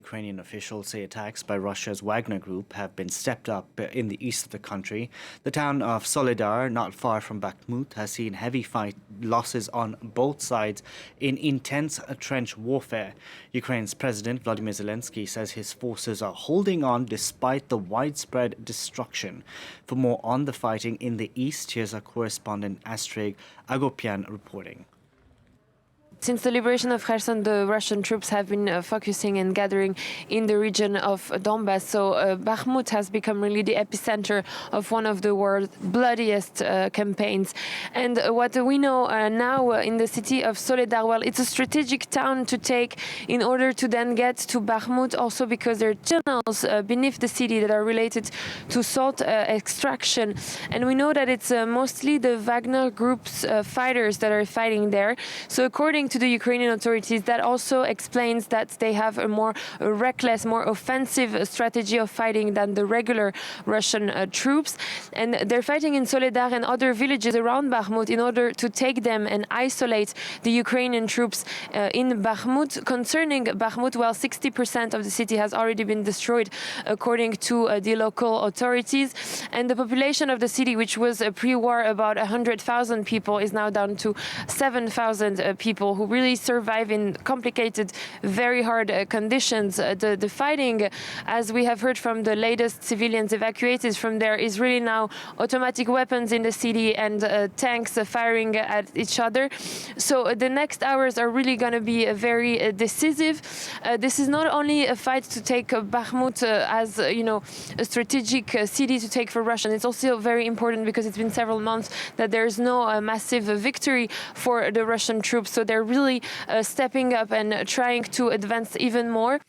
Ukrainian officials say attacks by Russia's Wagner Group have been stepped up in the east of the country. The town of Soledar, not far from Bakhmut, has seen heavy fight losses on both sides in intense trench warfare. Ukraine's President Volodymyr Zelensky says his forces are holding on despite the widespread destruction. For more on the fighting in the east, here's our correspondent Astrid Agopian reporting. Since the liberation of Kherson, the Russian troops have been focusing and gathering in the region of Donbass. So Bakhmut has become really the epicenter of one of the world's bloodiest campaigns. And what we know now in the city of Soledar, well, it's a strategic town to take in order to then get to Bakhmut, also because there are tunnels beneath the city that are related to salt extraction. And we know that it's mostly the Wagner Group's fighters that are fighting there. So according to the Ukrainian authorities, that also explains that they have a more reckless, more offensive strategy of fighting than the regular Russian troops. And they're fighting in Soledar and other villages around Bakhmut in order to take them and isolate the Ukrainian troops in Bakhmut. Concerning Bakhmut, well, 60% of the city has already been destroyed, according to the local authorities. And the population of the city, which was pre-war about 100,000 people, is now down to 7,000 people who really survive in complicated, very hard conditions. The fighting, as we have heard from the latest civilians evacuated from there, is really now automatic weapons in the city and tanks firing at each other. So the next hours are really going to be very decisive. This is not only a fight to take Bakhmut as a strategic city to take for Russia. It's also very important because it's been several months that there's no massive victory for the Russian troops. So they're really stepping up and trying to advance even more.